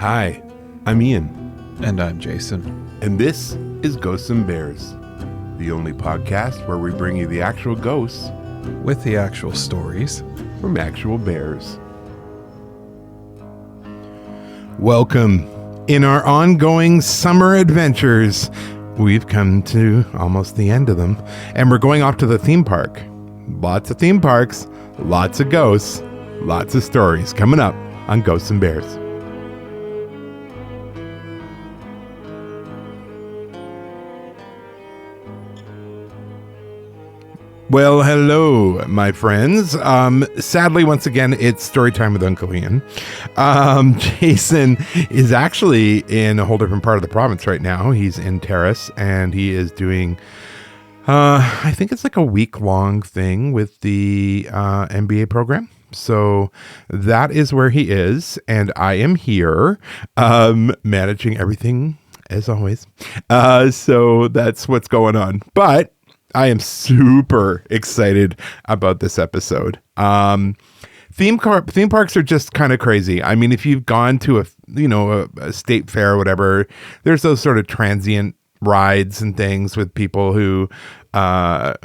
Hi, I'm Ian. And I'm Jason. And this is Ghosts and Bears, the only podcast where we bring you the actual ghosts with the actual stories from actual bears. Welcome. In our ongoing summer adventures, we've come to almost the end of them, and we're going off to the theme park. Lots of theme parks, lots of ghosts, lots of stories coming up on Ghosts and Bears. Well, hello, my friends. Sadly, once again, it's story time with Uncle Ian. Jason is actually in a whole different part of the province right now. He's in Terrace, and he is doing, I think it's like a week-long thing with the MBA program. So that is where he is, and I am here managing everything, as always. So that's what's going on. But I am super excited about this episode. Theme parks are just kind of crazy. I mean, if you've gone to a state fair or whatever, there's those sort of transient rides and things with people who, carnival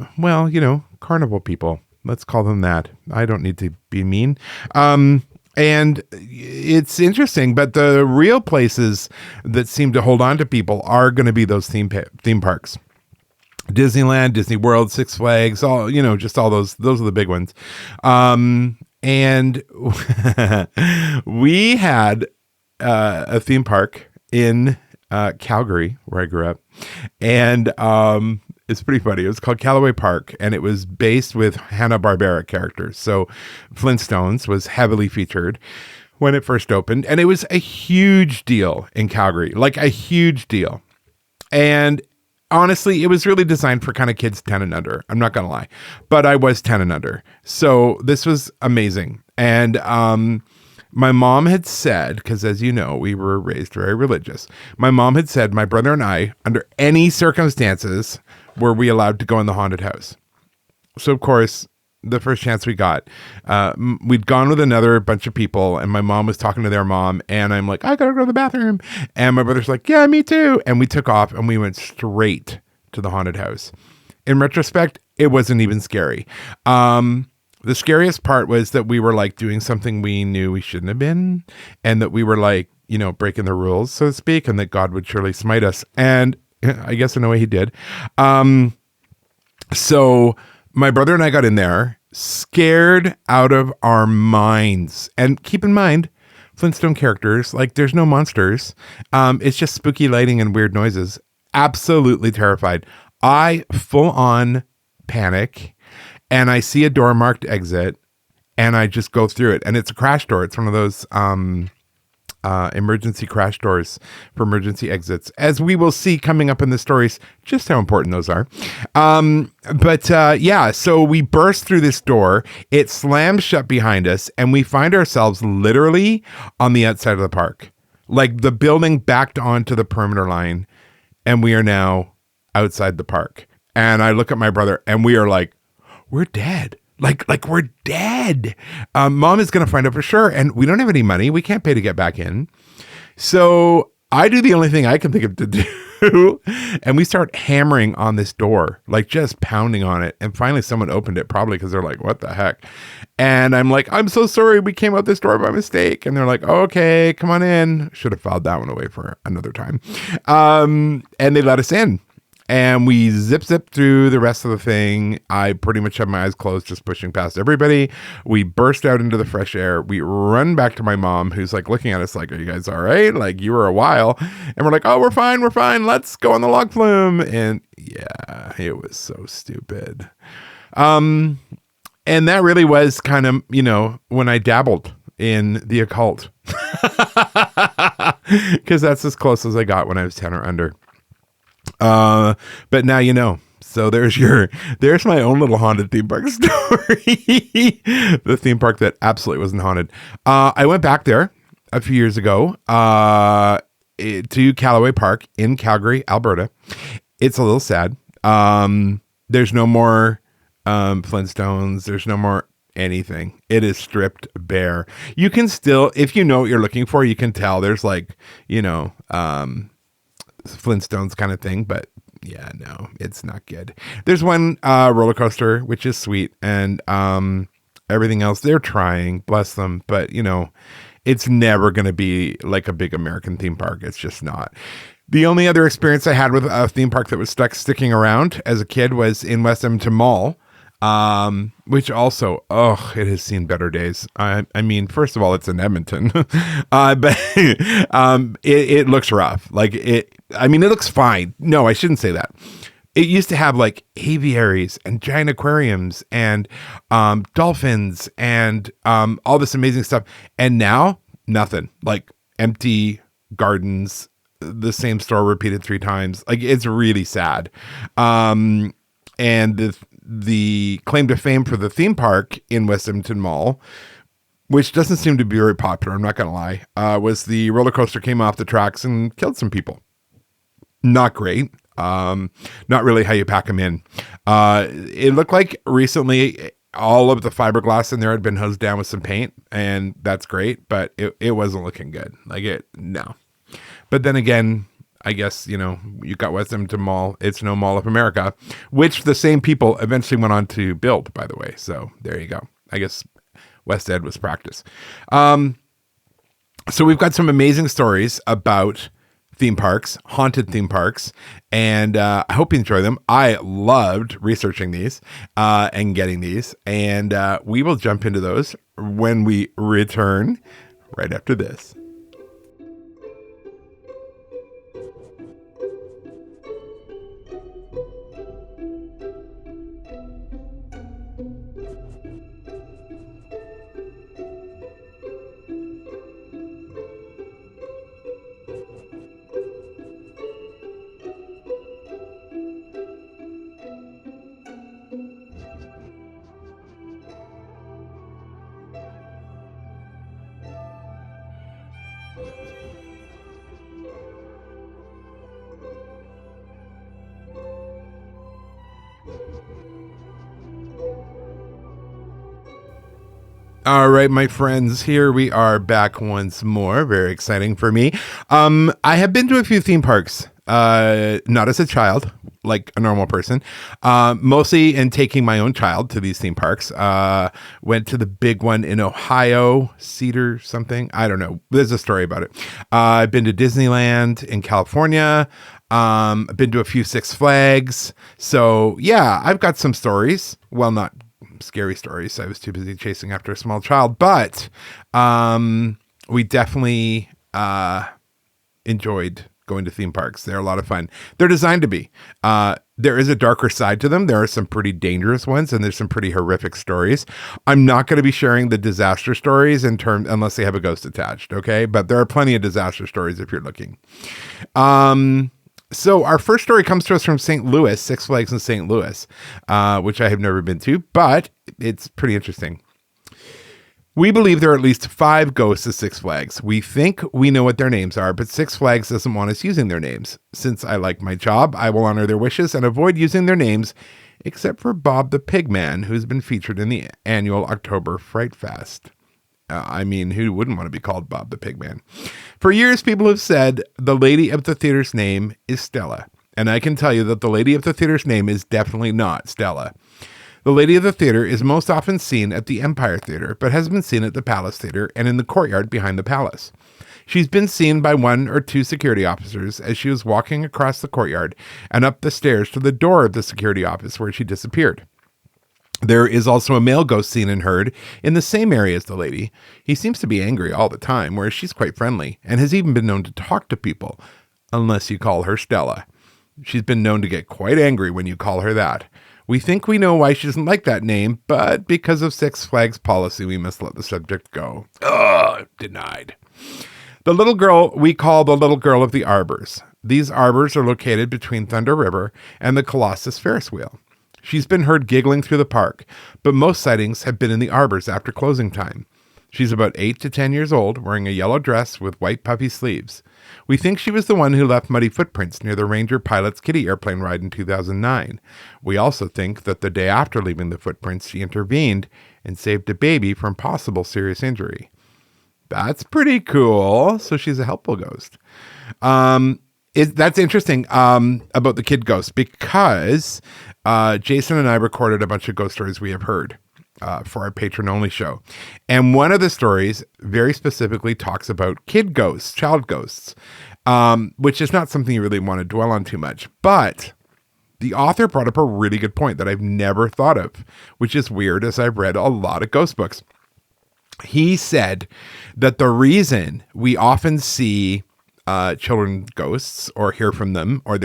people. Let's call them that. I don't need to be mean. And it's interesting, but the real places that seem to hold on to people are going to be those theme parks. Disneyland, Disney World, Six Flags, just all those are the big ones. And we had a theme park in Calgary, where I grew up. And it's pretty funny. It was called Callaway Park, and it was based with Hanna-Barbera characters. So Flintstones was heavily featured when it first opened. And it was a huge deal in Calgary, like a huge deal. And honestly, it was really designed for kind of kids 10 and under. I'm not going to lie, but I was 10 and under. So this was amazing. And my mom had said, because as you know, we were raised very religious. My mom had said, my brother and I, under any circumstances, were we allowed to go in the haunted house. So of course, the first chance we got, we'd gone with another bunch of people, and my mom was talking to their mom, and I'm like, I gotta go to the bathroom. And my brother's like, yeah, me too. And we took off and we went straight to the haunted house. In retrospect, it wasn't even scary. The scariest part was that we were like doing something we knew we shouldn't have been, and that we were like, breaking the rules, so to speak, and that God would surely smite us. And I guess in a way he did. So my brother and I got in there scared out of our minds. And keep in mind, Flintstone characters, like there's no monsters. It's just spooky lighting and weird noises. Absolutely terrified. I full on panic, and I see a door marked exit, and I just go through it. And it's a crash door. It's one of those emergency crash doors for emergency exits, as we will see coming up in the stories, just how important those are. So we burst through this door, it slams shut behind us, and we find ourselves literally on the outside of the park. Like the building backed onto the perimeter line, and we are now outside the park. And I look at my brother, and we are like, we're dead. Like we're dead. Mom is going to find out for sure. And we don't have any money. We can't pay to get back in. So I do the only thing I can think of to do. And we start hammering on this door, like just pounding on it. And finally someone opened it, probably because they're like, what the heck? And I'm like, I'm so sorry. We came out this door by mistake. And they're like, okay, come on in. Should have filed that one away for another time. And they let us in. And we zip through the rest of the thing. I pretty much have my eyes closed, just pushing past everybody. We burst out into the fresh air. We run back to my mom, who's like looking at us like, are you guys all right? Like, you were a while. And we're like, oh, we're fine. Let's go on the log flume. And yeah, it was so stupid. And that really was kind of, when I dabbled in the occult. Because that's as close as I got when I was 10 or under. But now you know. So there's my own little haunted theme park story. The theme park that absolutely wasn't haunted. I went back there a few years ago to Callaway Park in Calgary, Alberta. It's a little sad. There's no more Flintstones. There's no more anything. It is stripped bare. You can still, if you know what you're looking for, you can tell there's like, Flintstones kind of thing, but yeah, no, it's not good. There's one roller coaster, which is sweet, and everything else, they're trying, bless them, but it's never going to be like a big American theme park. It's just not. The only other experience I had with a theme park that was sticking around as a kid was in West Edmonton Mall, which also, it has seen better days. I mean, first of all, it's in Edmonton, but it looks rough. It looks fine. No, I shouldn't say that. It used to have like aviaries and giant aquariums and dolphins and all this amazing stuff. And now, nothing. Like empty gardens, the same store repeated 3 times. Like, it's really sad. And the claim to fame for the theme park in West Edmonton Mall, which doesn't seem to be very popular, I'm not going to lie, was the roller coaster came off the tracks and killed some people. Not great. Not really how you pack them in. It looked like recently all of the fiberglass in there had been hosed down with some paint, and that's great, but it wasn't looking good. No. But then again, I guess, you got West Edmonton Mall. It's no Mall of America, which the same people eventually went on to build, by the way. So there you go. I guess West Ed was practice. So we've got some amazing stories about theme parks, haunted theme parks, and I hope you enjoy them. I loved researching these and getting these, and we will jump into those when we return right after this. All right, my friends, here we are back once more. Very exciting for me. I have been to a few theme parks, not as a child, like a normal person, mostly in taking my own child to these theme parks. Went to the big one in Ohio, Cedar something. I don't know. There's a story about it. I've been to Disneyland in California. I've been to a few Six Flags. So yeah, I've got some stories. Well, not scary stories. I was too busy chasing after a small child, but we definitely enjoyed going to theme parks. They're a lot of fun. They're designed to be. There is a darker side to them. There are some pretty dangerous ones, and there's some pretty horrific stories. I'm not going to be sharing the disaster stories unless they have a ghost attached, okay? But there are plenty of disaster stories if you're looking. So our first story comes to us from St. Louis, Six Flags in St. Louis, which I have never been to, but it's pretty interesting. We believe there are at least 5 ghosts at Six Flags. We think we know what their names are, but Six Flags doesn't want us using their names. Since I like my job, I will honor their wishes and avoid using their names, except for Bob the Pigman, who's been featured in the annual October Fright Fest. Who wouldn't want to be called Bob the Pigman? For years, people have said the lady of the theater's name is Stella. And I can tell you that the lady of the theater's name is definitely not Stella. The lady of the theater is most often seen at the Empire Theater, but has been seen at the Palace Theater and in the courtyard behind the palace. She's been seen by 1 or 2 security officers as she was walking across the courtyard and up the stairs to the door of the security office where she disappeared. There is also a male ghost seen and heard in the same area as the lady. He seems to be angry all the time, whereas she's quite friendly, and has even been known to talk to people, unless you call her Stella. She's been known to get quite angry when you call her that. We think we know why she doesn't like that name, but because of Six Flags policy, we must let the subject go. Denied. The little girl we call the little girl of the arbors. These arbors are located between Thunder River and the Colossus Ferris wheel. She's been heard giggling through the park, but most sightings have been in the arbors after closing time. She's about 8 to 10 years old, wearing a yellow dress with white puffy sleeves. We think she was the one who left muddy footprints near the Ranger pilot's kiddie airplane ride in 2009. We also think that the day after leaving the footprints, she intervened and saved a baby from possible serious injury. That's pretty cool. So she's a helpful ghost. That's interesting about the kid ghost because Jason and I recorded a bunch of ghost stories we have heard for our patron-only show. And one of the stories very specifically talks about kid ghosts, child ghosts, which is not something you really want to dwell on too much. But the author brought up a really good point that I've never thought of, which is weird as I've read a lot of ghost books. He said that the reason we often see children ghosts or hear from them, or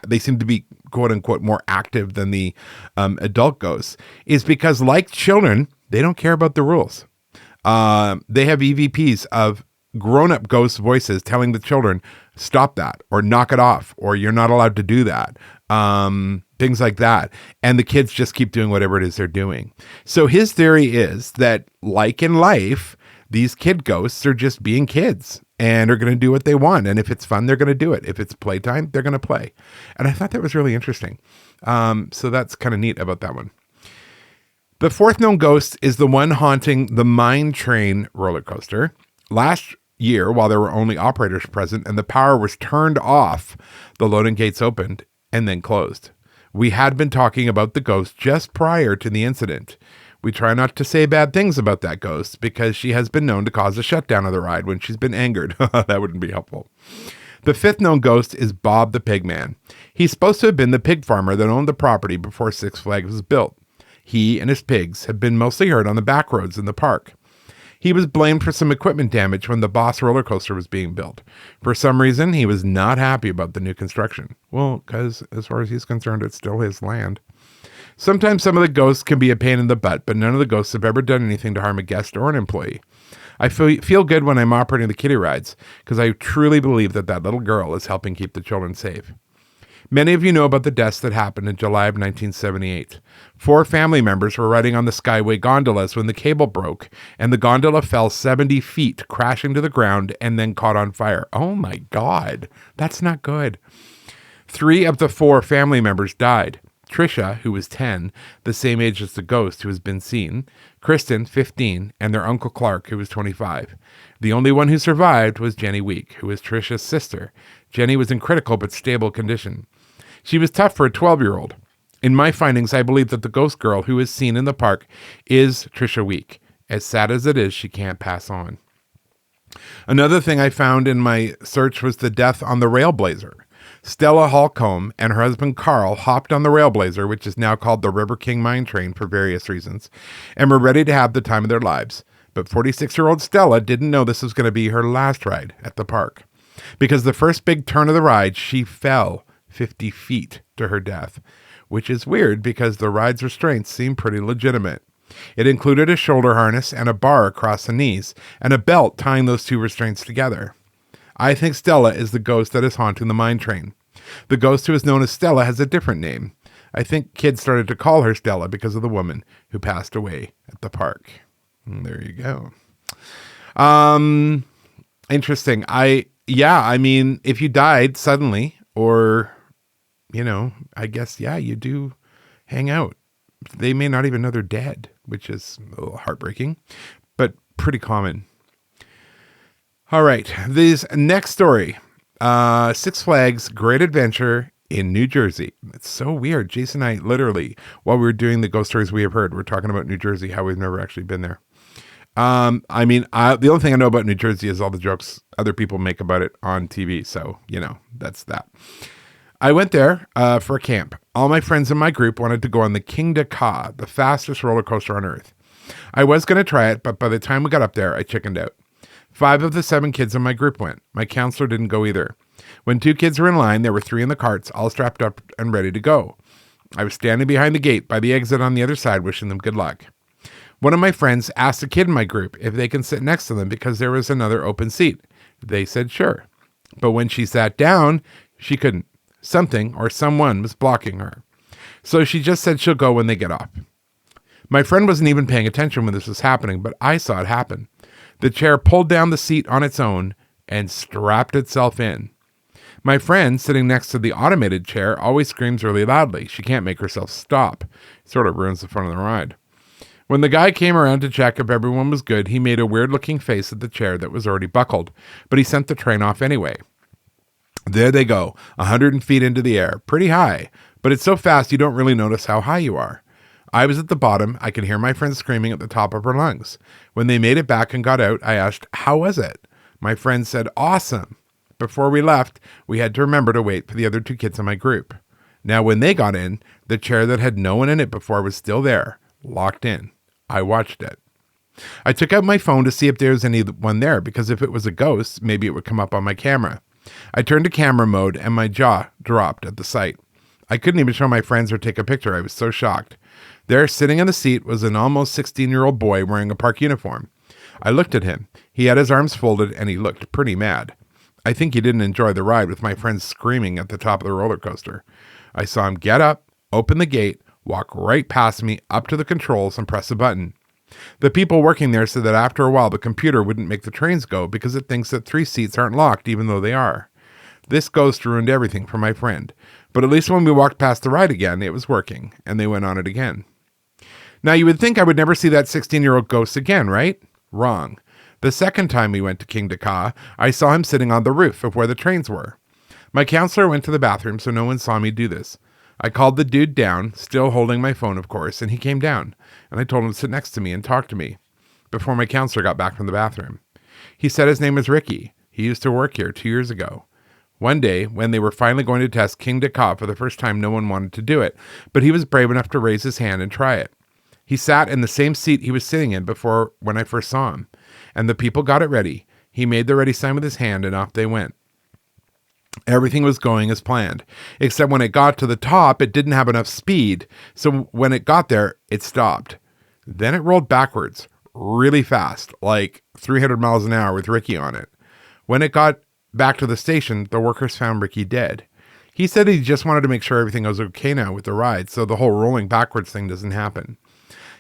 they seem to be quote unquote more active than the adult ghosts, is because like children, they don't care about the rules. They have EVPs of grown-up ghost voices telling the children, stop that, or knock it off, or you're not allowed to do that. Things like that. And the kids just keep doing whatever it is they're doing. So his theory is that, like in life, these kid ghosts are just being kids and are going to do what they want. And if it's fun, they're going to do it. If it's playtime, they're going to play. And I thought that was really interesting. So that's kind of neat about that one. The fourth known ghost is the one haunting the Mine Train roller coaster. Last year, while there were only operators present and the power was turned off, the loading gates opened and then closed. We had been talking about the ghost just prior to the incident. We try not to say bad things about that ghost because she has been known to cause a shutdown of the ride when she's been angered. That wouldn't be helpful. The fifth known ghost is Bob the Pig Man. He's supposed to have been the pig farmer that owned the property before Six Flags was built. He and his pigs have been mostly heard on the back roads in the park. He was blamed for some equipment damage when the Boss roller coaster was being built. For some reason, he was not happy about the new construction. Well, because as far as he's concerned, it's still his land. Sometimes some of the ghosts can be a pain in the butt, but none of the ghosts have ever done anything to harm a guest or an employee. I feel good when I'm operating the kiddie rides because I truly believe that little girl is helping keep the children safe. Many of you know about the deaths that happened in July of 1978. 4 family members were riding on the Skyway gondolas when the cable broke, and the gondola fell 70 feet, crashing to the ground and then caught on fire. Oh my God, that's not good. 3 of the 4 family members died. Trisha, who was 10, the same age as the ghost who has been seen, Kristen, 15, and their Uncle Clark, who was 25. The only one who survived was Jenny Week, who was Trisha's sister. Jenny was in critical but stable condition. She was tough for a 12-year-old. In my findings, I believe that the ghost girl who is seen in the park is Trisha Week. As sad as it is, she can't pass on. Another thing I found in my search was the death on the Railblazer. Stella Holcomb and her husband Carl hopped on the Railblazer, which is now called the River King Mine Train for various reasons, and were ready to have the time of their lives. But 46-year-old Stella didn't know this was going to be her last ride at the park. Because the first big turn of the ride, she fell 50 feet to her death, which is weird because the ride's restraints seem pretty legitimate. It included a shoulder harness and a bar across the knees, and a belt tying those 2 restraints together. I think Stella is the ghost that is haunting the mine train. The ghost who is known as Stella has a different name. I think kids started to call her Stella because of the woman who passed away at the park. And there you go. Interesting. I mean, if you died suddenly, or, I guess, you do hang out. They may not even know they're dead, which is a little heartbreaking, but pretty common. All right, this next story, Six Flags Great Adventure in New Jersey. It's so weird. Jason and I literally, while we were doing the ghost stories we have heard, we're talking about New Jersey, how we've never actually been there. The only thing I know about New Jersey is all the jokes other people make about it on TV. So, that's that. I went there for a camp. All my friends in my group wanted to go on the King de Ka, the fastest roller coaster on earth. I was going to try it, but by the time we got up there, I chickened out. 5 of the 7 kids in my group went. My counselor didn't go either. When 2 kids were in line, there were 3 in the carts, all strapped up and ready to go. I was standing behind the gate by the exit on the other side, wishing them good luck. One of my friends asked a kid in my group if they can sit next to them because there was another open seat. They said sure. But when she sat down, she couldn't. Something or someone was blocking her. So she just said she'll go when they get off. My friend wasn't even paying attention when this was happening, but I saw it happen. The chair pulled down the seat on its own, and strapped itself in. My friend, sitting next to the automated chair, always screams really loudly. She can't make herself stop. It sort of ruins the fun of the ride. When the guy came around to check if everyone was good, he made a weird-looking face at the chair that was already buckled, but he sent the train off anyway. There they go, 100 feet into the air. Pretty high, but it's so fast you don't really notice how high you are. I was at the bottom. I could hear my friend screaming at the top of her lungs. When they made it back and got out, I asked, "How was it?" My friend said, "Awesome." Before we left, we had to remember to wait for the other two kids in my group. Now, when they got in, the chair that had no one in it before was still there, locked in. I watched it. I took out my phone to see if there was anyone there, because if it was a ghost, maybe it would come up on my camera. I turned to camera mode and my jaw dropped at the sight. I couldn't even show my friends or take a picture. I was so shocked. There, sitting in the seat, was an almost 16-year-old boy wearing a park uniform. I looked at him. He had his arms folded and he looked pretty mad. I think he didn't enjoy the ride with my friends screaming at the top of the roller coaster. I saw him get up, open the gate, walk right past me, up to the controls, and press a button. The people working there said that after a while the computer wouldn't make the trains go because it thinks that 3 seats aren't locked even though they are. This ghost ruined everything for my friend, but at least when we walked past the ride again, it was working, and they went on it again. Now you would think I would never see that 16-year-old ghost again, right? Wrong. The second time we went to King Dakar, I saw him sitting on the roof of where the trains were. My counselor went to the bathroom so no one saw me do this. I called the dude down, still holding my phone, of course, and he came down, and I told him to sit next to me and talk to me before my counselor got back from the bathroom. He said his name was Ricky. He used to work here 2 years ago. One day, when they were finally going to test King Dakar for the first time, no one wanted to do it, but he was brave enough to raise his hand and try it. He sat in the same seat he was sitting in before when I first saw him, and the people got it ready. He made the ready sign with his hand, and off they went. Everything was going as planned, except when it got to the top, it didn't have enough speed, so when it got there, it stopped. Then it rolled backwards, really fast, like 300 miles an hour with Ricky on it. When it got back to the station, the workers found Ricky dead. He said he just wanted to make sure everything was okay now with the ride, so the whole rolling backwards thing doesn't happen.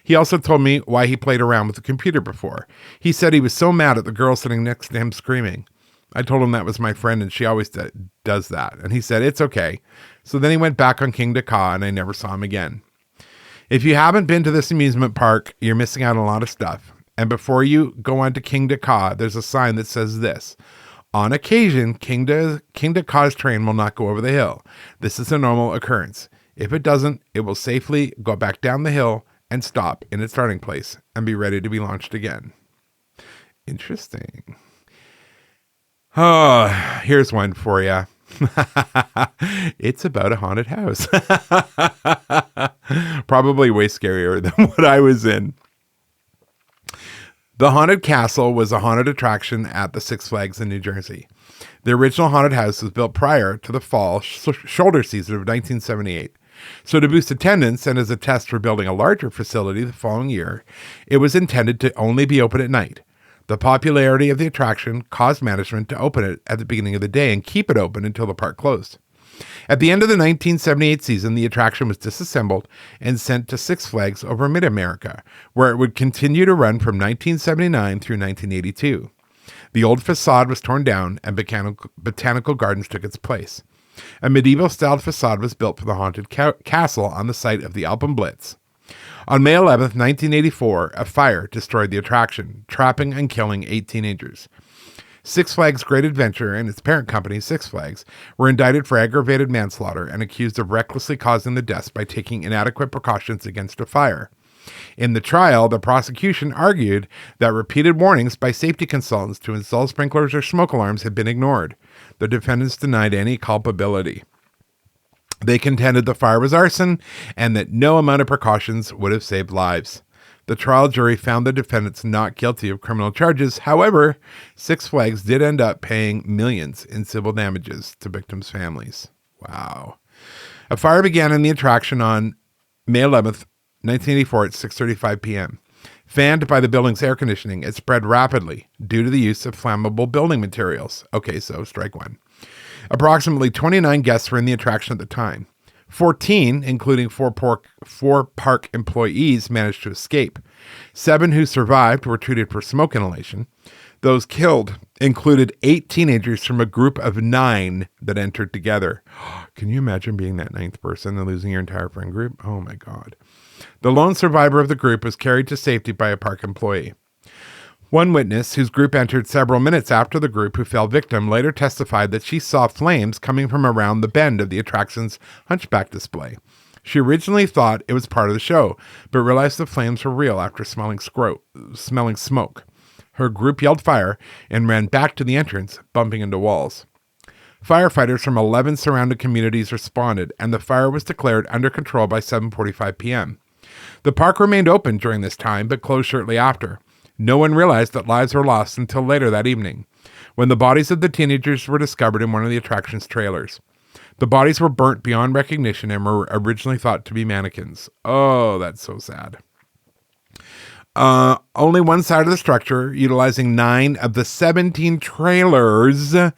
He also told me why he played around with the computer before. He said he was so mad at the girl sitting next to him screaming. I told him that was my friend and she always does that. And he said, it's okay. So then he went back on King Dakar and I never saw him again. If you haven't been to this amusement park, you're missing out on a lot of stuff. And before you go on to King Dakar, there's a sign that says this. On occasion, King Dakar's train will not go over the hill. This is a normal occurrence. If it doesn't, it will safely go back down the hill and stop in its starting place and be ready to be launched again. Interesting. Oh, here's one for you. It's about a haunted house. Probably way scarier than what I was in. The Haunted Castle was a haunted attraction at the Six Flags in New Jersey. The original haunted house was built prior to the fall shoulder season of 1978. So to boost attendance and as a test for building a larger facility the following year, it was intended to only be open at night. The popularity of the attraction caused management to open it at the beginning of the day and keep it open until the park closed. At the end of the 1978 season, the attraction was disassembled and sent to Six Flags over Mid-America, where it would continue to run from 1979 through 1982. The old facade was torn down and botanical gardens took its place. A medieval-styled facade was built for the haunted castle on the site of the Alpen Blitz. On May 11, 1984, a fire destroyed the attraction, trapping and killing 8 teenagers. Six Flags Great Adventure and its parent company, Six Flags, were indicted for aggravated manslaughter and accused of recklessly causing the deaths by taking inadequate precautions against a fire. In the trial, the prosecution argued that repeated warnings by safety consultants to install sprinklers or smoke alarms had been ignored. The defendants denied any culpability. They contended the fire was arson and that no amount of precautions would have saved lives. The trial jury found the defendants not guilty of criminal charges. However, Six Flags did end up paying millions in civil damages to victims' families. Wow. A fire began in the attraction on May 11th, 1984 at 6:35 p.m. Fanned by the building's air conditioning, it spread rapidly due to the use of flammable building materials. Okay, so strike one. Approximately 29 guests were in the attraction at the time. 14, including four park employees, managed to escape. 7 who survived were treated for smoke inhalation. Those killed included 8 teenagers from a group of 9 that entered together. Can you imagine being that 9th person and losing your entire friend group? Oh my God. The lone survivor of the group was carried to safety by a park employee. One witness, whose group entered several minutes after the group who fell victim, later testified that she saw flames coming from around the bend of the attraction's Hunchback display. She originally thought it was part of the show, but realized the flames were real after smelling smoke. Her group yelled fire and ran back to the entrance, bumping into walls. Firefighters from 11 surrounding communities responded, and the fire was declared under control by 7:45 p.m. The park remained open during this time, but closed shortly after. No one realized that lives were lost until later that evening, when the bodies of the teenagers were discovered in one of the attraction's trailers. The bodies were burnt beyond recognition and were originally thought to be mannequins. Oh, that's so sad. Only one side of the structure, utilizing 9 of the 17 trailers, they're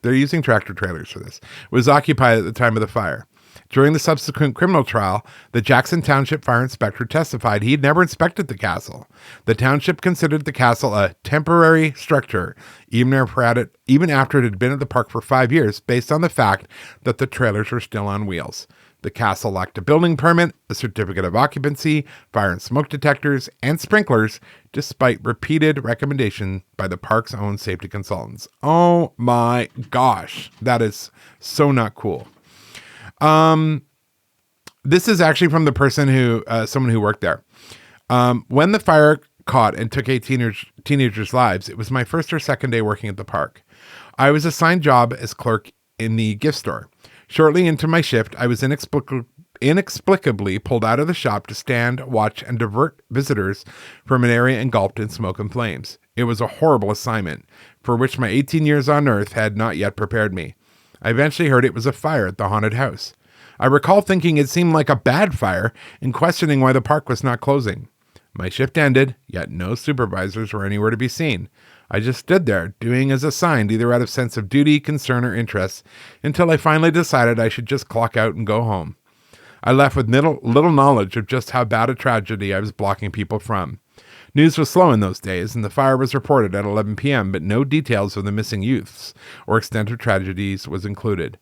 using tractor trailers for this, was occupied at the time of the fire. During the subsequent criminal trial, the Jackson Township Fire Inspector testified he had never inspected the castle. The township considered the castle a temporary structure, even after it had been at the park for 5 years, based on the fact that the trailers were still on wheels. The castle lacked a building permit, a certificate of occupancy, fire and smoke detectors, and sprinklers, despite repeated recommendation by the park's own safety consultants. Oh my gosh, that is so not cool. This is actually from the person someone who worked there. When the fire caught and took 8 teenagers' lives, it was my first or second day working at the park. I was assigned job as clerk in the gift store. Shortly into my shift, I was inexplicably pulled out of the shop to stand, watch, and divert visitors from an area engulfed in smoke and flames. It was a horrible assignment, for which my 18 years on Earth had not yet prepared me. I eventually heard it was a fire at the haunted house. I recall thinking it seemed like a bad fire and questioning why the park was not closing. My shift ended, yet no supervisors were anywhere to be seen. I just stood there, doing as assigned, either out of sense of duty, concern, or interest, until I finally decided I should just clock out and go home. I left with little knowledge of just how bad a tragedy I was blocking people from. News was slow in those days, and the fire was reported at 11 p.m., but no details of the missing youths or extent of tragedies was included.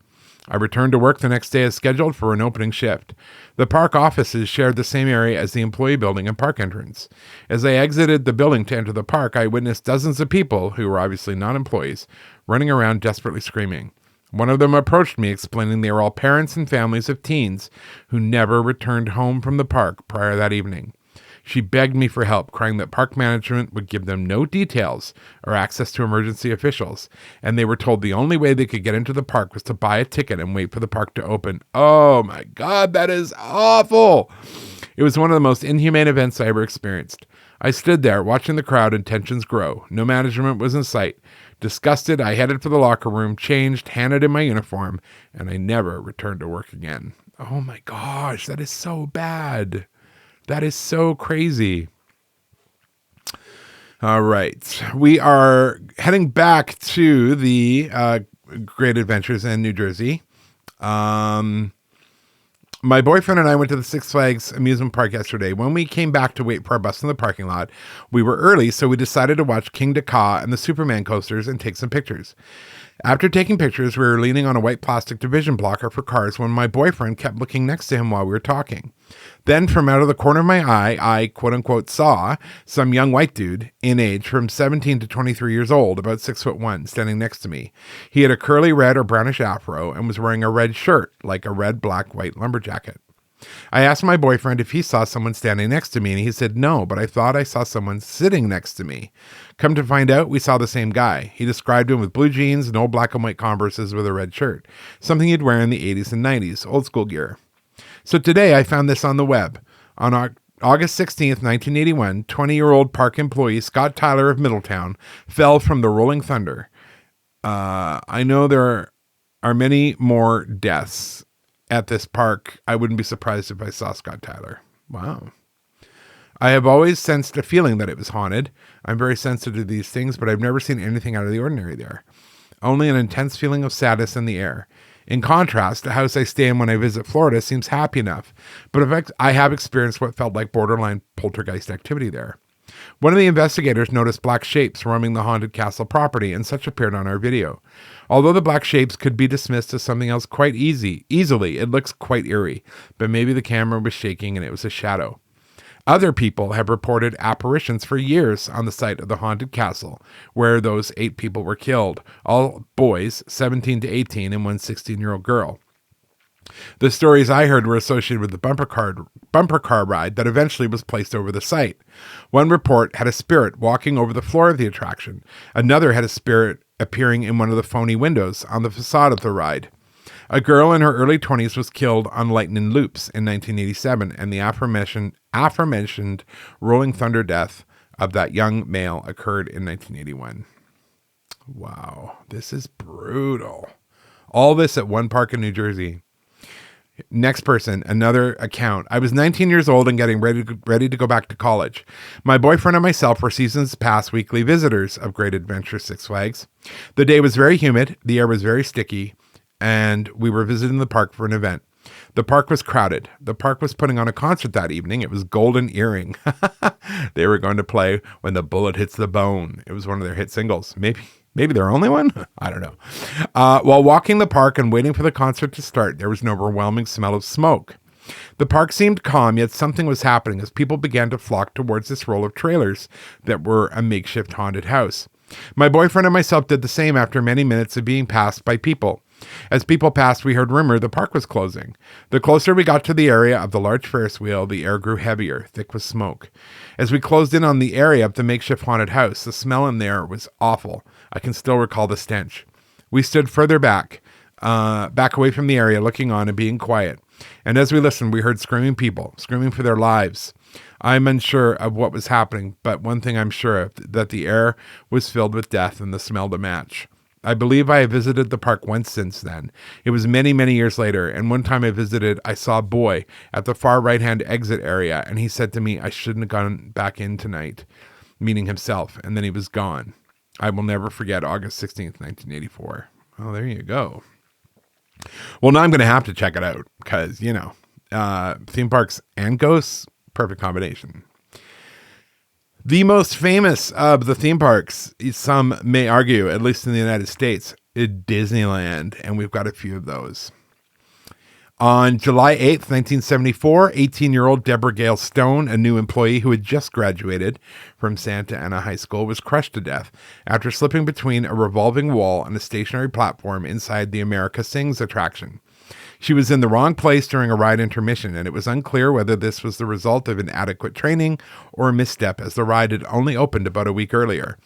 I returned to work the next day as scheduled for an opening shift. The park offices shared the same area as the employee building and park entrance. As I exited the building to enter the park, I witnessed dozens of people, who were obviously not employees, running around desperately screaming. One of them approached me explaining they were all parents and families of teens who never returned home from the park prior that evening. She begged me for help, crying that park management would give them no details or access to emergency officials, and they were told the only way they could get into the park was to buy a ticket and wait for the park to open. Oh my God, that is awful. It was one of the most inhumane events I ever experienced. I stood there watching the crowd and tensions grow. No management was in sight. Disgusted, I headed for the locker room, changed, handed in my uniform, and I never returned to work again. Oh my gosh, that is so bad. That is so crazy. All right. We are heading back to the Great Adventures in New Jersey. My boyfriend and I went to the Six Flags amusement park yesterday. When we came back to wait for our bus in the parking lot, we were early, so we decided to watch King Ka and the Superman coasters and take some pictures. After taking pictures, we were leaning on a white plastic division blocker for cars when my boyfriend kept looking next to him while we were talking. Then, from out of the corner of my eye, I quote-unquote saw some young white dude in age from 17 to 23 years old, about 6'1", standing next to me. He had a curly red or brownish afro and was wearing a red shirt, like a red, black, white lumberjacket. I asked my boyfriend if he saw someone standing next to me, and he said no, but I thought I saw someone sitting next to me. Come to find out, we saw the same guy. He described him with blue jeans and old black and white Converses with a red shirt, something he'd wear in the 80s and 90s, old school gear. So today I found this on the web. On August 16th, 1981, 20-year-old park employee Scott Tyler of Middletown fell from the rolling thunder. I know there are many more deaths at this park. I wouldn't be surprised if I saw Scott Tyler. Wow. I have always sensed a feeling that it was haunted. I'm very sensitive to these things, but I've never seen anything out of the ordinary there. Only an intense feeling of sadness in the air. In contrast, the house I stay in when I visit Florida seems happy enough, but I have experienced what felt like borderline poltergeist activity there. One of the investigators noticed black shapes roaming the haunted castle property, and such appeared on our video. Although the black shapes could be dismissed as something else quite easily, it looks quite eerie, but maybe the camera was shaking and it was a shadow. Other people have reported apparitions for years on the site of the haunted castle, where those 8 people were killed, all boys, 17 to 18, and one 16-year-old girl. The stories I heard were associated with the bumper car ride that eventually was placed over the site. One report had a spirit walking over the floor of the attraction. Another had a spirit appearing in one of the phony windows on the facade of the ride. A girl in her early 20s was killed on lightning loops in 1987, and the aforementioned rolling thunder death of that young male occurred in 1981. Wow, this is brutal. All this at one park in New Jersey. Next person, another account. I was 19 years old and getting ready to go back to college. My boyfriend and myself were seasons past weekly visitors of Great Adventure Six Flags. The day was very humid, the air was very sticky, and we were visiting the park for an event. The park was crowded. The park was putting on a concert that evening. It was Golden Earring. They were going to play When the Bullet Hits the Bone. It was one of their hit singles. Maybe their only one? I don't know. While walking the park and waiting for the concert to start, there was an overwhelming smell of smoke. The park seemed calm, yet something was happening as people began to flock towards this row of trailers that were a makeshift haunted house. My boyfriend and myself did the same after many minutes of being passed by people. As people passed, we heard rumor the park was closing. The closer we got to the area of the large Ferris wheel, the air grew heavier, thick with smoke. As we closed in on the area of the makeshift haunted house, the smell in there was awful. I can still recall the stench. We stood further back away from the area, looking on and being quiet. And as we listened, we heard screaming people, screaming for their lives. I'm unsure of what was happening, but one thing I'm sure of, that the air was filled with death and the smell to match. I believe I have visited the park once since then. It was many, many years later, and one time I visited, I saw a boy at the far right-hand exit area, and he said to me, I shouldn't have gone back in tonight, meaning himself, and then he was gone. I will never forget August 16th, 1984. Oh, there you go. Well, now I'm going to have to check it out, because, theme parks and ghosts, perfect combination. The most famous of the theme parks, some may argue, at least in the United States, is Disneyland, and we've got a few of those. On July 8th, 1974, 18-year-old Deborah Gale Stone, a new employee who had just graduated from Santa Ana High School, was crushed to death after slipping between a revolving wall and a stationary platform inside the America Sings attraction. She was in the wrong place during a ride intermission, and it was unclear whether this was the result of inadequate training or a misstep, as the ride had only opened about a week earlier.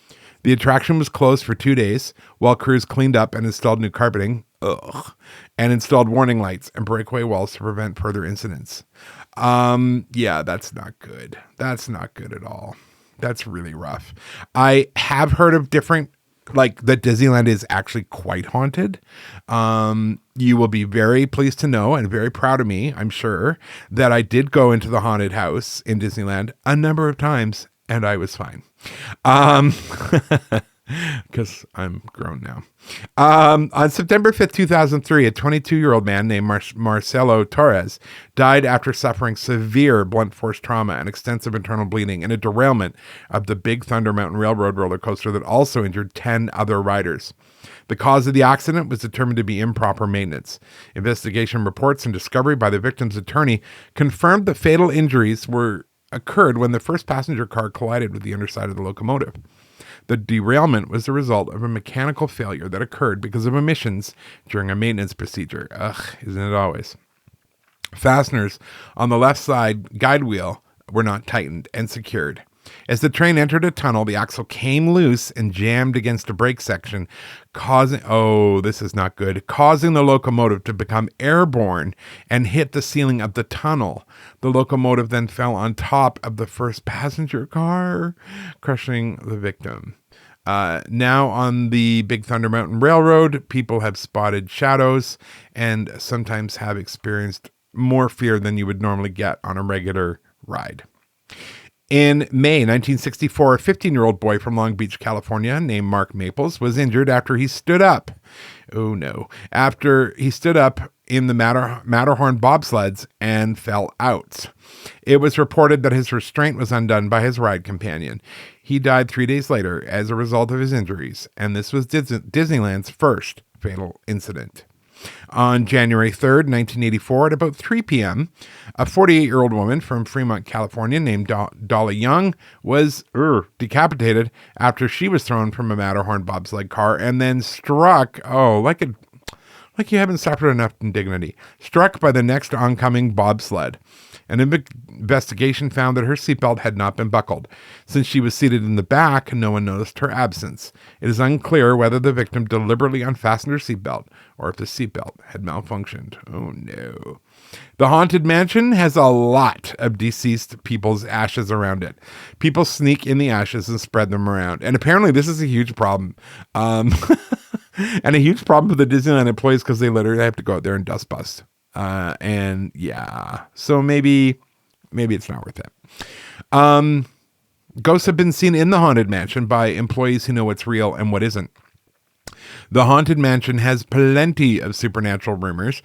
The attraction was closed for 2 days while crews cleaned up and installed new carpeting, and installed warning lights and breakaway walls to prevent further incidents. Yeah, that's not good. That's not good at all. That's really rough. I have heard of different, that Disneyland is actually quite haunted. You will be very pleased to know and very proud of me, I'm sure, that I did go into the haunted house in Disneyland a number of times and I was fine. Because I'm grown now. On September 5th, 2003, a 22-year-old man named Marcelo Torres died after suffering severe blunt force trauma and extensive internal bleeding in a derailment of the Big Thunder Mountain Railroad roller coaster that also injured 10 other riders. The cause of the accident was determined to be improper maintenance. Investigation reports and discovery by the victim's attorney confirmed the fatal injuries occurred when the first passenger car collided with the underside of the locomotive. The derailment was the result of a mechanical failure that occurred because of emissions during a maintenance procedure. Isn't it always? Fasteners on the left side guide wheel were not tightened and secured. As the train entered a tunnel, the axle came loose and jammed against a brake section, causing the locomotive to become airborne and hit the ceiling of the tunnel. The locomotive then fell on top of the first passenger car, crushing the victim. Now on the Big Thunder Mountain Railroad, people have spotted shadows and sometimes have experienced more fear than you would normally get on a regular ride. In May 1964, a 15-year-old boy from Long Beach, California, named Mark Maples, was injured after he stood up. Oh no. After he stood up in the Matterhorn bobsleds and fell out. It was reported that his restraint was undone by his ride companion. He died 3 days later as a result of his injuries, and this was Disneyland's first fatal incident. On January 3rd, 1984, at about 3 p.m., a 48-year-old woman from Fremont, California, named Dolly Young, was decapitated after she was thrown from a Matterhorn bobsled car and then struck, like you haven't suffered enough indignity, struck by the next oncoming bobsled. An investigation found that her seatbelt had not been buckled. Since she was seated in the back, no one noticed her absence. It is unclear whether the victim deliberately unfastened her seatbelt or if the seatbelt had malfunctioned. Oh no. The Haunted Mansion has a lot of deceased people's ashes around it. People sneak in the ashes and spread them around. And apparently this is a huge problem. And a huge problem for the Disneyland employees because they literally have to go out there and dust bust. And yeah, so maybe it's not worth it. Ghosts have been seen in the Haunted Mansion by employees who know what's real and what isn't. The Haunted Mansion has plenty of supernatural rumors.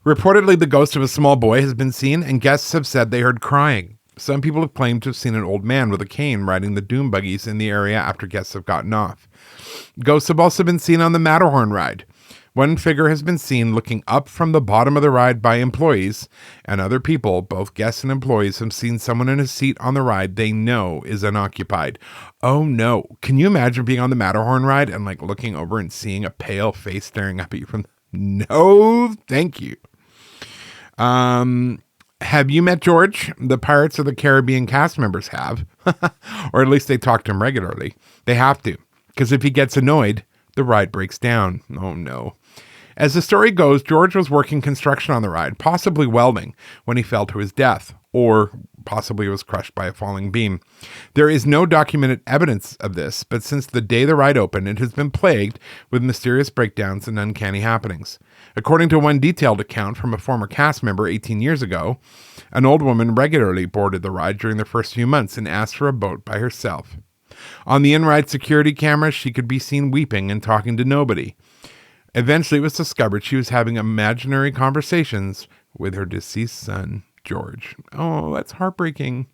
Reportedly, the ghost of a small boy has been seen, and guests have said they heard crying. Some people have claimed to have seen an old man with a cane riding the doom buggies in the area after guests have gotten off. Ghosts have also been seen on the Matterhorn ride. One figure has been seen looking up from the bottom of the ride by employees, and other people, both guests and employees, have seen someone in a seat on the ride they know is unoccupied. Oh no. Can you imagine being on the Matterhorn ride and like looking over and seeing a pale face staring up at you from... No, thank you. Have you met George? The Pirates of the Caribbean cast members have. Or at least they talk to him regularly. They have to, because if he gets annoyed, the ride breaks down. Oh no. As the story goes, George was working construction on the ride, possibly welding, when he fell to his death, or possibly was crushed by a falling beam. There is no documented evidence of this, but since the day the ride opened, it has been plagued with mysterious breakdowns and uncanny happenings. According to one detailed account from a former cast member 18 years ago, an old woman regularly boarded the ride during the first few months and asked for a boat by herself. On the in-ride security cameras, she could be seen weeping and talking to nobody. Eventually, it was discovered she was having imaginary conversations with her deceased son, George. Oh, that's heartbreaking.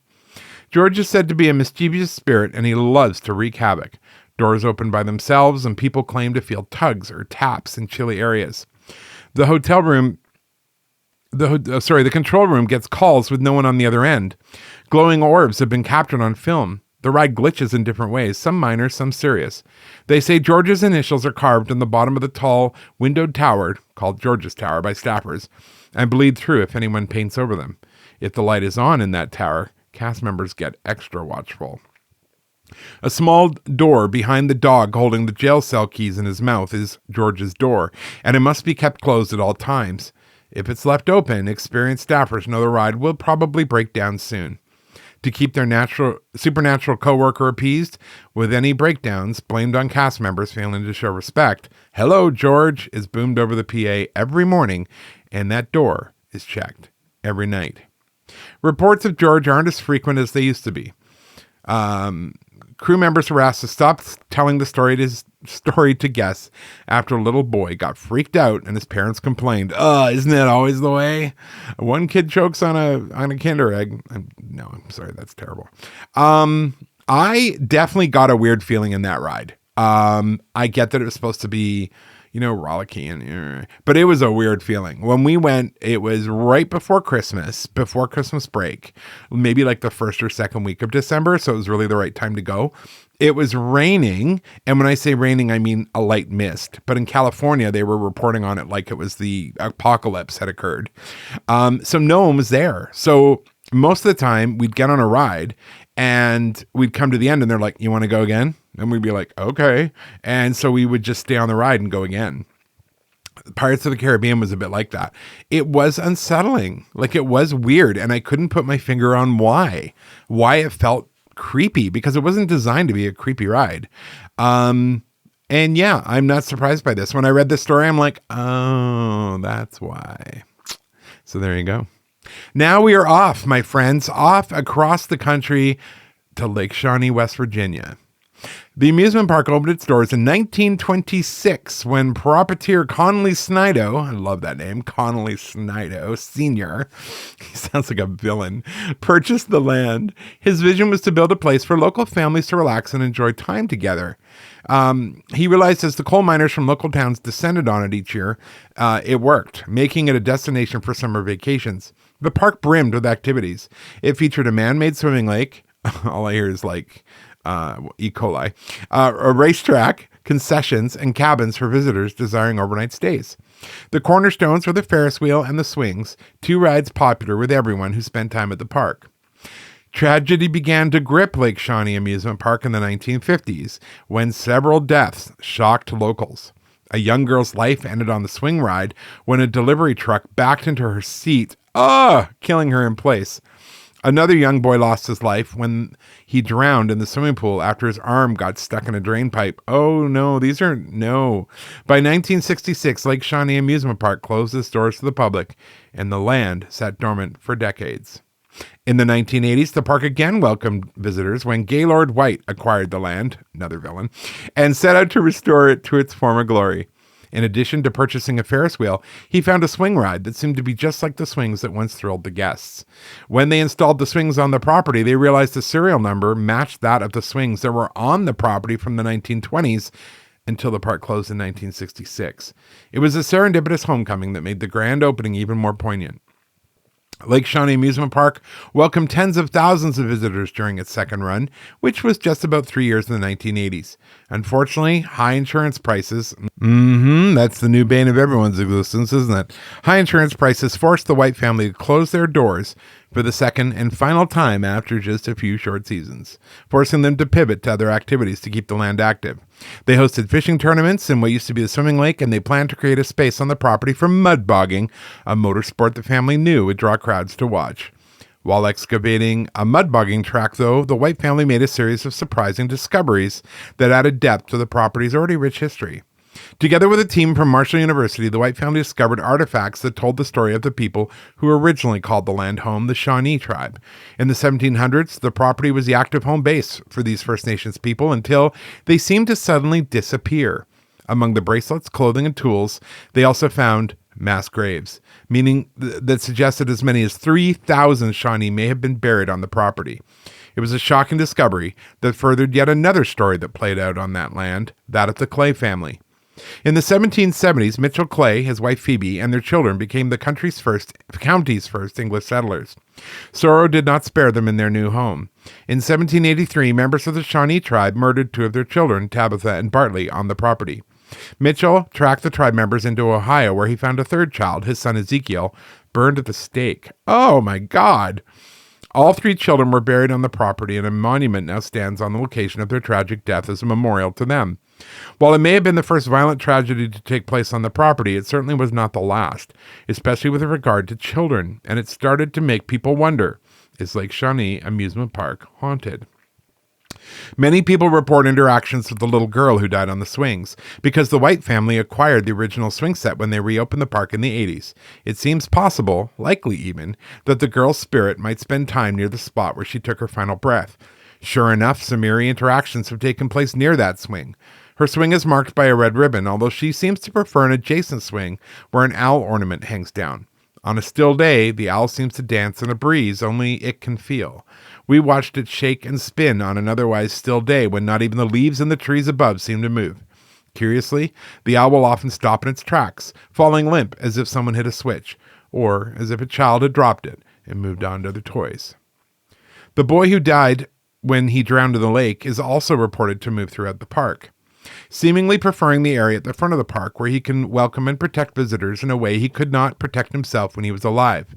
George is said to be a mischievous spirit, and he loves to wreak havoc. Doors open by themselves, and people claim to feel tugs or taps in chilly areas. The control room gets calls with no one on the other end. Glowing orbs have been captured on film. The ride glitches in different ways, some minor, some serious. They say George's initials are carved on the bottom of the tall, windowed tower, called George's Tower by staffers, and bleed through if anyone paints over them. If the light is on in that tower, cast members get extra watchful. A small door behind the dog holding the jail cell keys in his mouth is George's door, and it must be kept closed at all times. If it's left open, experienced staffers know the ride will probably break down soon. To keep their supernatural coworker appeased, with any breakdowns blamed on cast members failing to show respect, "Hello, George," is boomed over the PA every morning, and that door is checked every night. Reports of George aren't as frequent as they used to be. Crew members were asked to stop telling the story to guests after a little boy got freaked out and his parents complained, isn't that always the way? One kid chokes on a Kinder Egg. I'm sorry, that's terrible. I definitely got a weird feeling in that ride. I get that it was supposed to be, rollicking, but it was a weird feeling. When we went, it was right before Christmas break, maybe like the first or second week of December. So it was really the right time to go. It was raining. And when I say raining, I mean a light mist. But in California, they were reporting on it like it was the apocalypse had occurred. So no one was there. So most of the time we'd get on a ride and we'd come to the end and they're like, "You want to go again?" And we'd be like, "Okay." And so we would just stay on the ride and go again. Pirates of the Caribbean was a bit like that. It was unsettling. Like, it was weird. And I couldn't put my finger on why it felt creepy, because it wasn't designed to be a creepy ride. And yeah, I'm not surprised by this. When I read this story, I'm like, oh, that's why. So there you go. Now we are off, my friends, off across the country to Lake Shawnee, West Virginia. The amusement park opened its doors in 1926 when proprietor Connolly Snido, I love that name, Connolly Snido Sr., he sounds like a villain, purchased the land. His vision was to build a place for local families to relax and enjoy time together. He realized as the coal miners from local towns descended on it each year, it worked, making it a destination for summer vacations. The park brimmed with activities. It featured a man-made swimming lake. All I hear is like E. coli, a racetrack, concessions, and cabins for visitors desiring overnight stays. The cornerstones were the Ferris wheel and the swings, two rides popular with everyone who spent time at the park. Tragedy began to grip Lake Shawnee Amusement Park in the 1950s when several deaths shocked locals. A young girl's life ended on the swing ride when a delivery truck backed into her seat, killing her in place. Another young boy lost his life when he drowned in the swimming pool after his arm got stuck in a drain pipe. Oh, no, no. By 1966, Lake Shawnee Amusement Park closed its doors to the public, and the land sat dormant for decades. In the 1980s, the park again welcomed visitors when Gaylord White acquired the land, another villain, and set out to restore it to its former glory. In addition to purchasing a Ferris wheel, he found a swing ride that seemed to be just like the swings that once thrilled the guests. When they installed the swings on the property, they realized the serial number matched that of the swings that were on the property from the 1920s until the park closed in 1966. It was a serendipitous homecoming that made the grand opening even more poignant. Lake Shawnee Amusement Park welcomed tens of thousands of visitors during its second run, which was just about 3 years in the 1980s. Unfortunately, high insurance prices, that's the new bane of everyone's existence, isn't it? High insurance prices forced the White family to close their doors for the second and final time after just a few short seasons, forcing them to pivot to other activities to keep the land active. They hosted fishing tournaments in what used to be the swimming lake, and they planned to create a space on the property for mud bogging, a motorsport the family knew would draw crowds to watch. While excavating a mud bogging track, though, the White family made a series of surprising discoveries that added depth to the property's already rich history. Together with a team from Marshall University, the White family discovered artifacts that told the story of the people who originally called the land home, the Shawnee tribe. In the 1700s, the property was the active home base for these First Nations people until they seemed to suddenly disappear. Among the bracelets, clothing, and tools, they also found mass graves, meaning that suggested as many as 3,000 Shawnee may have been buried on the property. It was a shocking discovery that furthered yet another story that played out on that land, that of the Clay family. In the 1770s, Mitchell Clay, his wife Phoebe, and their children became the county's first English settlers. Sorrow did not spare them in their new home. In 1783, members of the Shawnee tribe murdered two of their children, Tabitha and Bartley, on the property. Mitchell tracked the tribe members into Ohio, where he found a third child, his son Ezekiel, burned at the stake. Oh my God! All three children were buried on the property, and a monument now stands on the location of their tragic death as a memorial to them. While it may have been the first violent tragedy to take place on the property, it certainly was not the last, especially with regard to children, and it started to make people wonder, is Lake Shawnee Amusement Park haunted? Many people report interactions with the little girl who died on the swings, because the White family acquired the original swing set when they reopened the park in the 80s. It seems possible, likely even, that the girl's spirit might spend time near the spot where she took her final breath. Sure enough, some eerie interactions have taken place near that swing. Her swing is marked by a red ribbon, although she seems to prefer an adjacent swing where an owl ornament hangs down. On a still day, the owl seems to dance in a breeze only it can feel. We watched it shake and spin on an otherwise still day when not even the leaves in the trees above seemed to move. Curiously, the owl will often stop in its tracks, falling limp as if someone hit a switch, or as if a child had dropped it and moved on to other toys. The boy who died when he drowned in the lake is also reported to move throughout the park, seemingly preferring the area at the front of the park where he can welcome and protect visitors in a way he could not protect himself when he was alive.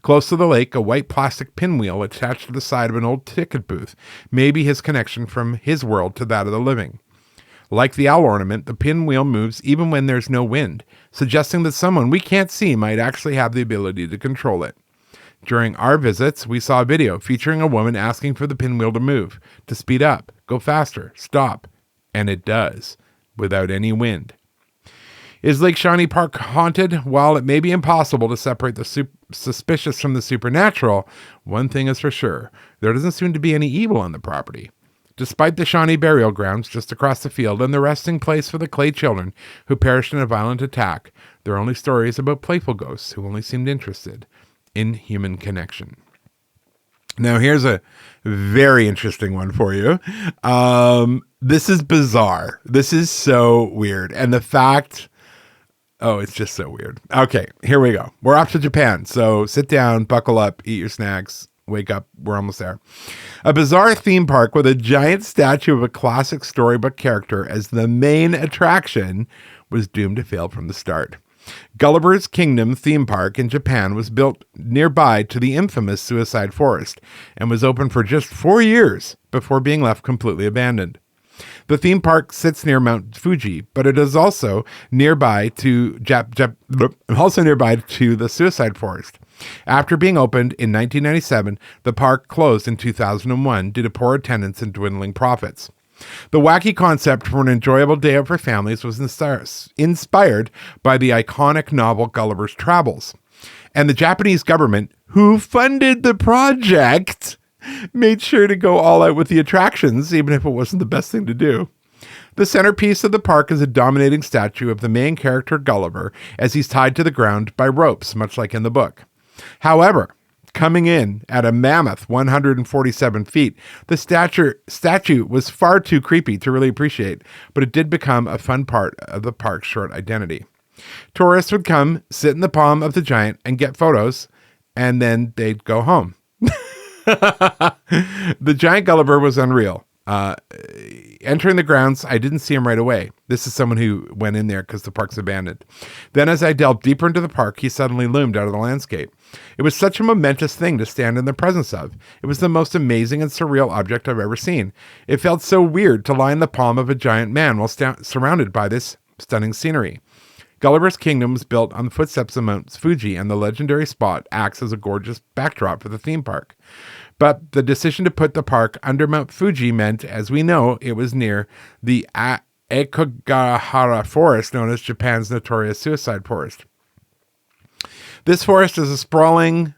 Close to the lake, a white plastic pinwheel attached to the side of an old ticket booth may be his connection from his world to that of the living. Like the owl ornament, the pinwheel moves even when there's no wind, suggesting that someone we can't see might actually have the ability to control it. During our visits, we saw a video featuring a woman asking for the pinwheel to move, to speed up, go faster, stop. And it does, without any wind. Is Lake Shawnee Park haunted? While it may be impossible to separate the suspicious from the supernatural, one thing is for sure. There doesn't seem to be any evil on the property. Despite the Shawnee burial grounds just across the field and the resting place for the Clay children who perished in a violent attack, there are only stories about playful ghosts who only seemed interested in human connection. Now, here's a very interesting one for you. This is bizarre. This is so weird. And the fact, it's just so weird. Okay, here we go. We're off to Japan. So sit down, buckle up, eat your snacks, wake up. We're almost there. A bizarre theme park with a giant statue of a classic storybook character as the main attraction was doomed to fail from the start. Gulliver's Kingdom theme park in Japan was built nearby to the infamous Suicide Forest and was open for just 4 years before being left completely abandoned. The theme park sits near Mount Fuji, but it is also nearby to the Suicide Forest. After being opened in 1997, the park closed in 2001 due to poor attendance and dwindling profits. The wacky concept for an enjoyable day out for families was inspired by the iconic novel Gulliver's Travels. And the Japanese government, who funded the project, made sure to go all out with the attractions, even if it wasn't the best thing to do. The centerpiece of the park is a dominating statue of the main character Gulliver as he's tied to the ground by ropes, much like in the book. However, coming in at a mammoth 147 feet, the statue was far too creepy to really appreciate, but it did become a fun part of the park's short identity. Tourists would come, sit in the palm of the giant, and get photos, and then they'd go home. The giant Gulliver was unreal. Entering the grounds, I didn't see him right away. This is someone who went in there because the park's abandoned. Then as I delved deeper into the park, he suddenly loomed out of the landscape. It was such a momentous thing to stand in the presence of. It was the most amazing and surreal object I've ever seen. It felt so weird to lie in the palm of a giant man while surrounded by this stunning scenery. Gulliver's Kingdom was built on the footsteps of Mount Fuji, and the legendary spot acts as a gorgeous backdrop for the theme park. But the decision to put the park under Mount Fuji meant, as we know, it was near the Ekogahara Forest, known as Japan's notorious Suicide Forest. This forest is a sprawling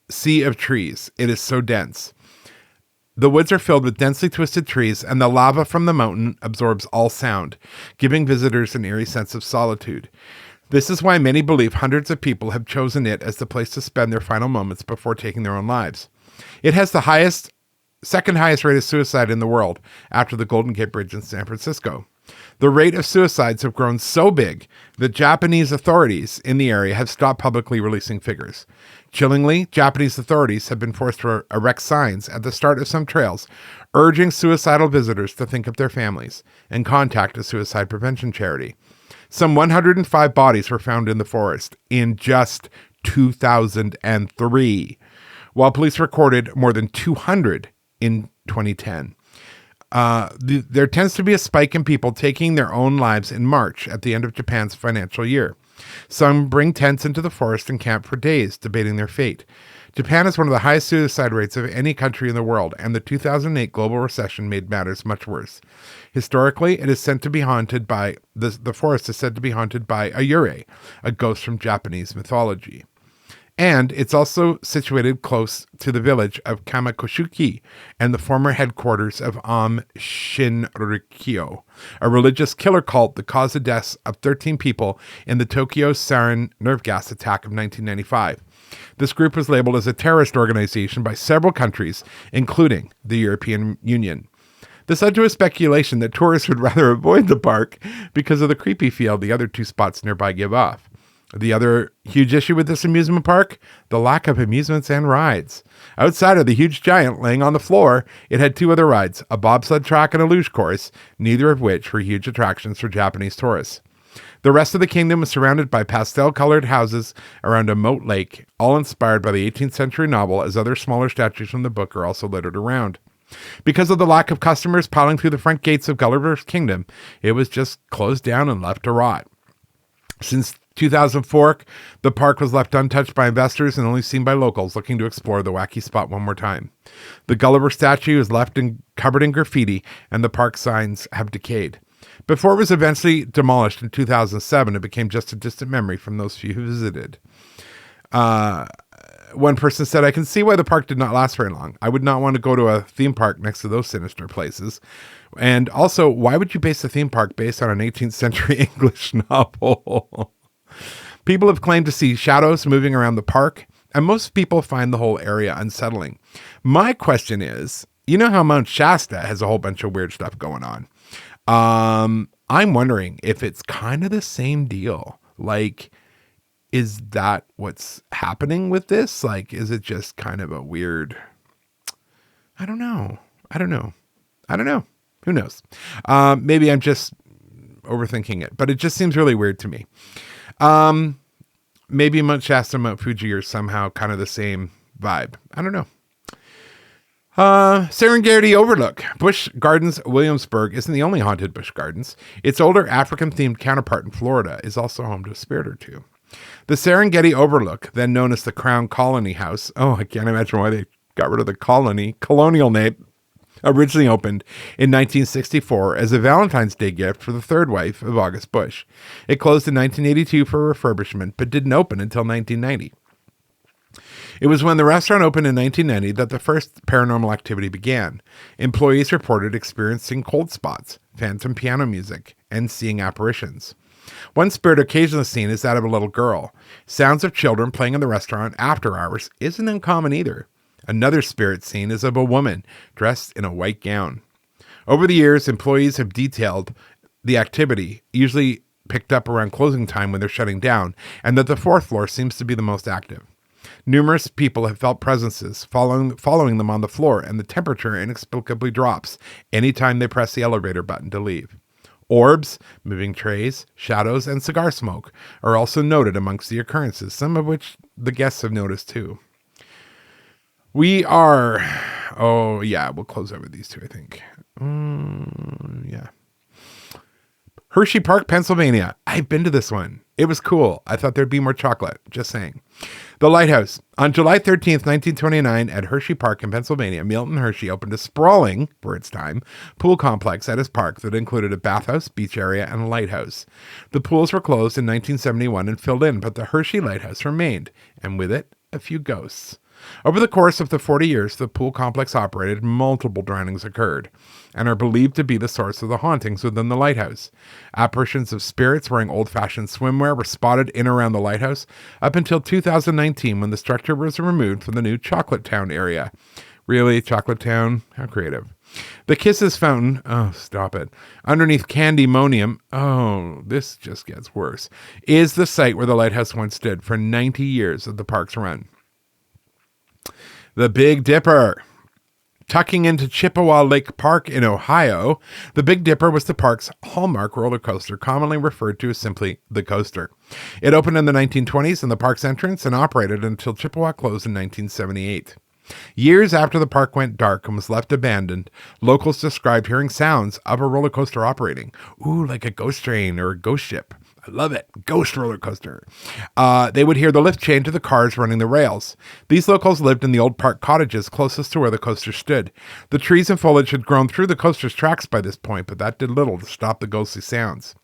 sea of trees. It is so dense. The woods are filled with densely twisted trees, and the lava from the mountain absorbs all sound, giving visitors an eerie sense of solitude. This is why many believe hundreds of people have chosen it as the place to spend their final moments before taking their own lives. It has the second highest rate of suicide in the world, after the Golden Gate Bridge in San Francisco. The rate of suicides have grown so big that Japanese authorities in the area have stopped publicly releasing figures. Chillingly, Japanese authorities have been forced to erect signs at the start of some trails, urging suicidal visitors to think of their families and contact a suicide prevention charity. Some 105 bodies were found in the forest in just 2003, while police recorded more than 200 in 2010. There tends to be a spike in people taking their own lives in March at the end of Japan's financial year. Some bring tents into the forest and camp for days, debating their fate. Japan has one of the highest suicide rates of any country in the world, and the 2008 global recession made matters much worse. Historically, it is said to be haunted by the forest is said to be haunted by a yurei, a ghost from Japanese mythology. And it's also situated close to the village of Kamakushuki and the former headquarters of Am Shinrikyo, a religious killer cult that caused the deaths of 13 people in the Tokyo sarin nerve gas attack of 1995. This group was labeled as a terrorist organization by several countries, including the European Union. This led to a speculation that tourists would rather avoid the park because of the creepy feel the other two spots nearby give off. The other huge issue with this amusement park, the lack of amusements and rides. Outside of the huge giant laying on the floor, it had two other rides, a bobsled track and a luge course, neither of which were huge attractions for Japanese tourists. The rest of the kingdom was surrounded by pastel-colored houses around a moat lake, all inspired by the 18th century novel, as other smaller statues from the book are also littered around. Because of the lack of customers piling through the front gates of Gulliver's Kingdom, it was just closed down and left to rot. Since 2004, the park was left untouched by investors and only seen by locals looking to explore the wacky spot one more time. The Gulliver statue is left covered in graffiti, and the park signs have decayed. Before it was eventually demolished in 2007, it became just a distant memory from those few who visited. One person said, I can see why the park did not last very long. I would not want to go to a theme park next to those sinister places. And also, why would you base a theme park based on an 18th century English novel? People have claimed to see shadows moving around the park, and most people find the whole area unsettling. My question is, you know how Mount Shasta has a whole bunch of weird stuff going on. I'm wondering if it's kind of the same deal. Like, is that what's happening with this? Like, is it just kind of a weird, I don't know. Who knows? Maybe I'm just overthinking it, but it just seems really weird to me. Maybe Mount Shasta and Mount Fuji are somehow kind of the same vibe. I don't know. Serengeti Overlook. Busch Gardens, Williamsburg isn't the only haunted Busch Gardens. Its older African-themed counterpart in Florida is also home to a spirit or two. The Serengeti Overlook, then known as the Crown Colony House. Oh, I can't imagine why they got rid of the colonial name. Originally opened in 1964 as a Valentine's Day gift for the third wife of August Busch. It closed in 1982 for refurbishment, but didn't open until 1990. It was when the restaurant opened in 1990 that the first paranormal activity began. Employees reported experiencing cold spots, phantom piano music, and seeing apparitions. One spirit occasionally seen is that of a little girl. Sounds of children playing in the restaurant after hours isn't uncommon either. Another spirit seen is of a woman dressed in a white gown. Over the years, employees have detailed the activity, usually picked up around closing time when they're shutting down, and that the fourth floor seems to be the most active. Numerous people have felt presences following them on the floor, and the temperature inexplicably drops anytime they press the elevator button to leave. Orbs, moving trays, shadows, and cigar smoke are also noted amongst the occurrences, some of which the guests have noticed too. We'll close over these two, I think. Hershey Park, Pennsylvania. I've been to this one. It was cool. I thought there'd be more chocolate. Just saying. The Lighthouse. On July 13th, 1929, at Hershey Park in Pennsylvania, Milton Hershey opened a sprawling, for its time, pool complex at his park that included a bathhouse, beach area, and a lighthouse. The pools were closed in 1971 and filled in, but the Hershey Lighthouse remained, and with it, a few ghosts. Over the course of the 40 years the pool complex operated, multiple drownings occurred and are believed to be the source of the hauntings within the lighthouse. Apparitions of spirits wearing old-fashioned swimwear were spotted in and around the lighthouse up until 2019 when the structure was removed from the new Chocolate Town area. Really? Chocolate Town? How creative. The Kisses Fountain, oh, stop it, underneath Candymonium, oh, this just gets worse, is the site where the lighthouse once stood for 90 years of the park's run. The Big Dipper. Tucking into Chippewa Lake Park in Ohio, the Big Dipper was the park's hallmark roller coaster, commonly referred to as simply the coaster. It opened in the 1920s in the park's entrance and operated until Chippewa closed in 1978. Years after the park went dark and was left abandoned, locals described hearing sounds of a roller coaster operating. Ooh, like a ghost train or a ghost ship. I love it. Ghost roller coaster. They would hear the lift chain to the cars running the rails. These locals lived in the old park cottages closest to where the coaster stood. The trees and foliage had grown through the coaster's tracks by this point, but that did little to stop the ghostly sounds.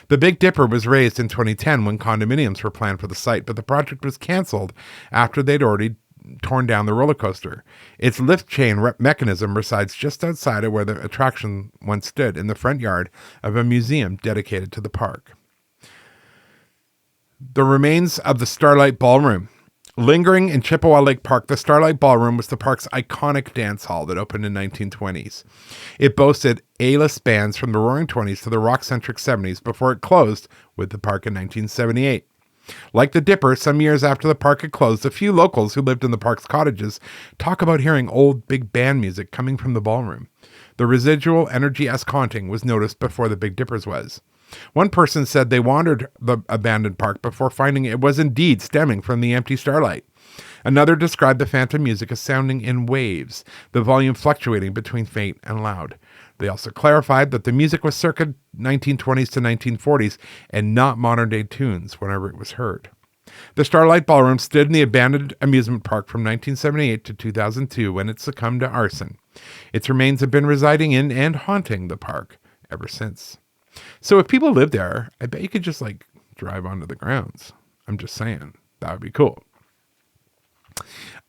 The Big Dipper was raised in 2010 when condominiums were planned for the site, but the project was canceled after they'd already torn down the roller coaster. Its lift chain mechanism resides just outside of where the attraction once stood, in the front yard of a museum dedicated to the park. The remains of the Starlight Ballroom. Lingering in Chippewa Lake Park, the Starlight Ballroom was the park's iconic dance hall that opened in the 1920s. It boasted A-list bands from the Roaring 20s to the rock-centric 70s before it closed with the park in 1978. Like the Dipper, some years after the park had closed, a few locals who lived in the park's cottages talk about hearing old big band music coming from the ballroom. The residual energy-esque haunting was noticed before the Big Dipper's was. One person said they wandered the abandoned park before finding it was indeed stemming from the empty starlight. Another described the phantom music as sounding in waves, the volume fluctuating between faint and loud. They also clarified that the music was circa 1920s to 1940s and not modern-day tunes whenever it was heard. The Starlight Ballroom stood in the abandoned amusement park from 1978 to 2002 when it succumbed to arson. Its remains have been residing in and haunting the park ever since. So if people live there, I bet you could just drive onto the grounds. I'm just saying, that would be cool.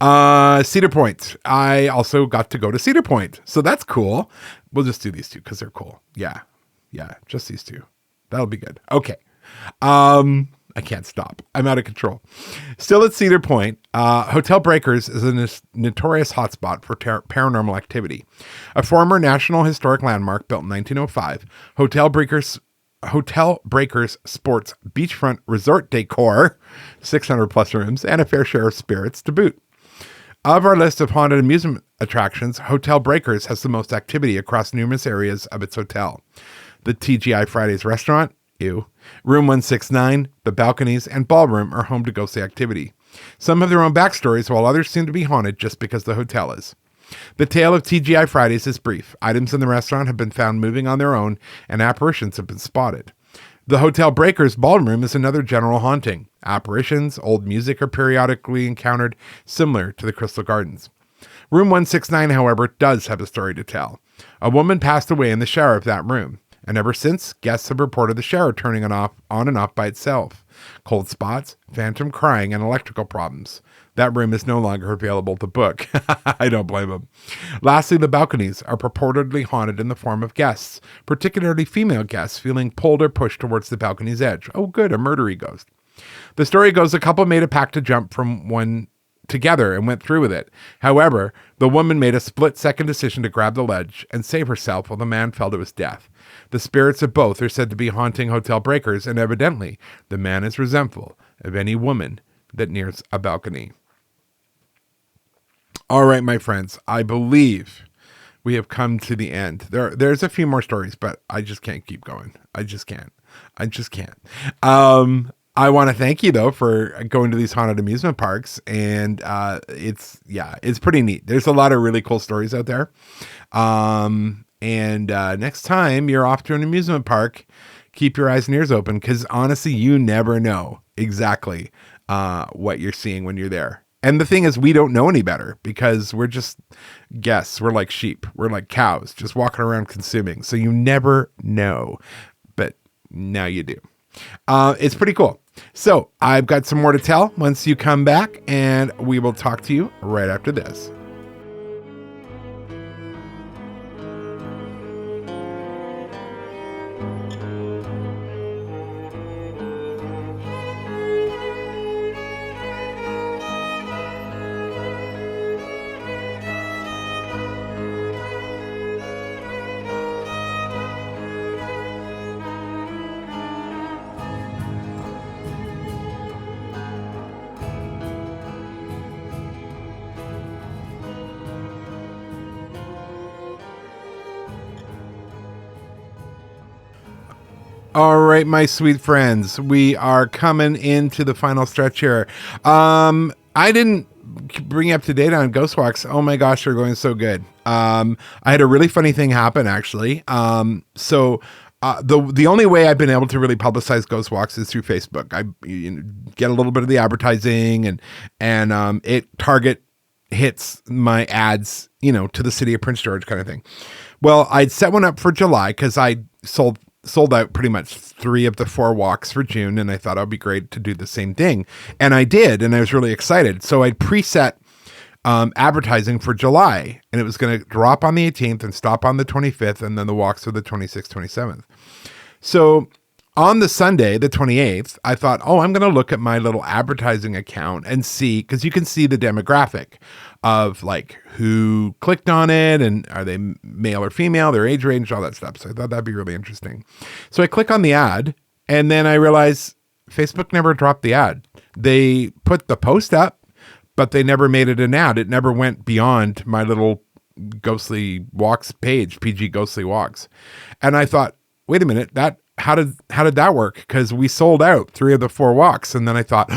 Cedar Point. I also got to go to Cedar Point. So that's cool. We'll just do these two because they're cool. Yeah. Yeah. Just these two. That'll be good. Okay. I can't stop. I'm out of control. Still at Cedar Point, Hotel Breakers is a notorious hotspot for paranormal activity. A former National Historic Landmark built in 1905, Hotel Breakers sports beachfront resort decor, 600 plus rooms, and a fair share of spirits to boot. Of our list of haunted amusement attractions, Hotel Breakers has the most activity across numerous areas of its hotel. The TGI Fridays restaurant, ew, Room 169, the balconies, and ballroom are home to ghostly activity. Some have their own backstories, while others seem to be haunted just because the hotel is. The tale of TGI Fridays is brief. Items in the restaurant have been found moving on their own, and apparitions have been spotted. The Hotel Breakers ballroom is another general haunting. Apparitions, old music are periodically encountered, similar to the Crystal Gardens. Room 169, however, does have a story to tell. A woman passed away in the shower of that room, and ever since, guests have reported the shower turning on and off by itself. Cold spots, phantom crying, and electrical problems. That room is no longer available to book. I don't blame them. Lastly, the balconies are purportedly haunted in the form of guests, particularly female guests feeling pulled or pushed towards the balcony's edge. Oh, good, a murdery ghost. The story goes a couple made a pact to jump from one together and went through with it. However, the woman made a split-second decision to grab the ledge and save herself while the man fell to his death. The spirits of both are said to be haunting Hotel Breakers, and evidently, the man is resentful of any woman that nears a balcony. All right, my friends, I believe we have come to the end. There's a few more stories, but I just can't keep going. I just can't. I want to thank you though for going to these haunted amusement parks, and it's pretty neat. There's a lot of really cool stories out there. And next time you're off to an amusement park, keep your eyes and ears open, because honestly, you never know exactly what you're seeing when you're there. And the thing is, we don't know any better because we're just guests. We're like sheep. We're like cows, just walking around consuming. So you never know, but now you do. It's pretty cool. So I've got some more to tell once you come back, and we will talk to you right after this. All right, my sweet friends, we are coming into the final stretch here. I didn't bring you up to date on ghost walks. Oh my gosh, they're going so good. I had a really funny thing happen actually. The only way I've been able to really publicize ghost walks is through Facebook. I get a little bit of the advertising, and it target hits my ads, to the city of Prince George kind of thing. Well, I'd set one up for July because I sold out pretty much 3 of the 4 walks for June, and I thought it would be great to do the same thing. And I did, and I was really excited. So I'd preset advertising for July, and it was going to drop on the 18th and stop on the 25th, and then the walks were the 26th, 27th. So on the Sunday, the 28th, I thought, I'm going to look at my little advertising account and see, because you can see the demographic of like who clicked on it, and are they male or female, their age range, all that stuff. So I thought that'd be really interesting. So I click on the ad, and then I realize Facebook never dropped the ad. They put the post up, but they never made it an ad. It never went beyond my little Ghostly Walks page, PG Ghostly Walks. And I thought, wait a minute, how did that work? Because we sold out 3 of the 4 walks. And then I thought,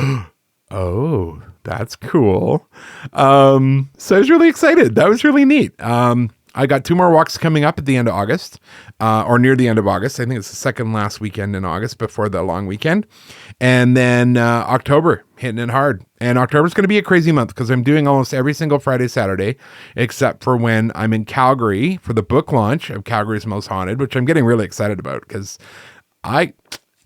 oh, that's cool. So I was really excited. That was really neat. I got 2 more walks coming up at the end of August, or near the end of August. I think it's the second last weekend in August before the long weekend. And then October, hitting it hard. And October is going to be a crazy month because I'm doing almost every single Friday, Saturday, except for when I'm in Calgary for the book launch of Calgary's Most Haunted, which I'm getting really excited about because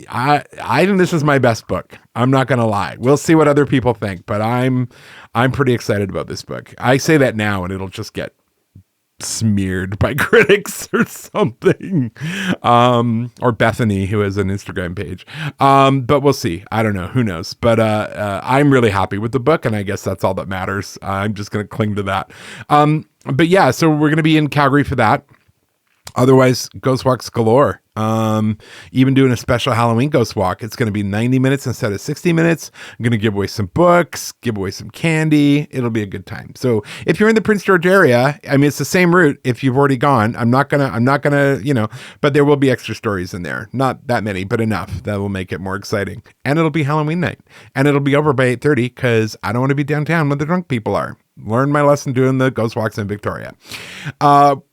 I think this is my best book. I'm not going to lie. We'll see what other people think, but I'm pretty excited about this book. I say that now and it'll just get smeared by critics or something. Or Bethany, who has an Instagram page. But we'll see. I don't know. Who knows? But I'm really happy with the book, and I guess that's all that matters. I'm just going to cling to that. But yeah, so we're going to be in Calgary for that. Otherwise, ghost walks galore. Even doing a special Halloween ghost walk. It's going to be 90 minutes instead of 60 minutes. I'm going to give away some books, give away some candy. It'll be a good time. So if you're in the Prince George area, I mean, it's the same route if you've already gone. I'm not gonna, but there will be extra stories in there. Not that many, but enough that will make it more exciting. And it'll be Halloween night. And it'll be over by 8:30 because I don't want to be downtown when the drunk people are. Learned my lesson doing the ghost walks in Victoria.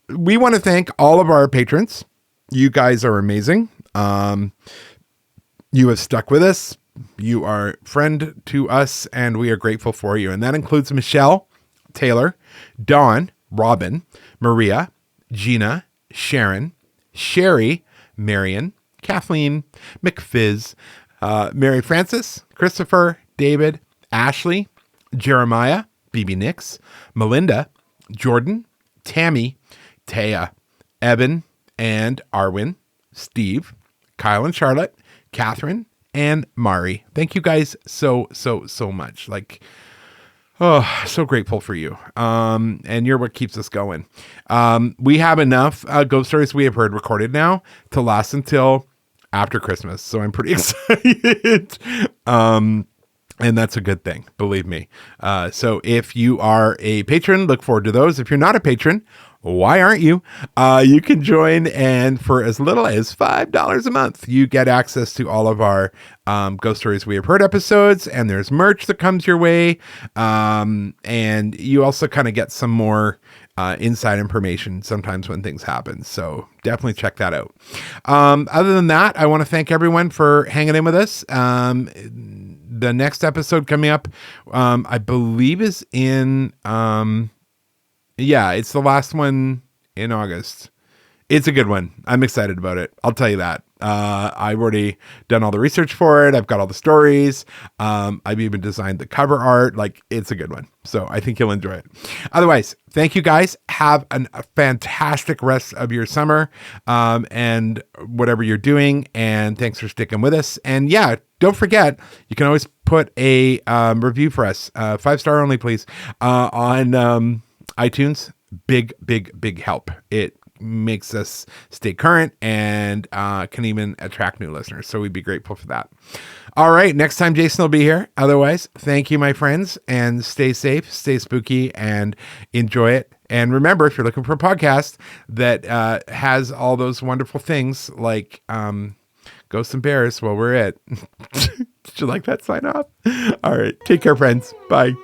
We want to thank all of our patrons. You guys are amazing. You have stuck with us. You are a friend to us, and we are grateful for you. And that includes Michelle, Taylor, Dawn, Robin, Maria, Gina, Sharon, Sherry, Marion, Kathleen, McFizz, Mary Frances, Christopher, David, Ashley, Jeremiah, BB Nix, Melinda, Jordan, Tammy, Taya, Evan, and Arwin, Steve, Kyle and Charlotte, Catherine, and Mari. Thank you guys so much. Like, oh, so grateful for you. And you're what keeps us going. We have enough ghost stories we have heard recorded now to last until after Christmas. So I'm pretty excited. And that's a good thing, believe me. So if you are a patron, look forward to those. If you're not a patron, why aren't you? You can join, and for as little as $5 a month, you get access to all of our Ghost Stories We Have Heard episodes, and there's merch that comes your way. And you also kind of get some more inside information sometimes when things happen. So definitely check that out. Other than that, I want to thank everyone for hanging in with us. The next episode coming up, I believe is in, it's the last one in August. It's a good one. I'm excited about it. I'll tell you that. I've already done all the research for it. I've got all the stories. I've even designed the cover art. Like, it's a good one. So I think you'll enjoy it. Otherwise, thank you guys. Have a fantastic rest of your summer, and whatever you're doing. And thanks for sticking with us. And yeah, don't forget, you can always put a review for us. 5-star only, please, on iTunes. Big help. It makes us stay current and can even attract new listeners. So we'd be grateful for that. All right. Next time, Jason will be here. Otherwise, thank you, my friends, and stay safe, stay spooky, and enjoy it. And remember, if you're looking for a podcast that has all those wonderful things like Ghosts and Bears, well, we're it. Did you like that sign off? All right. Take care, friends. Bye.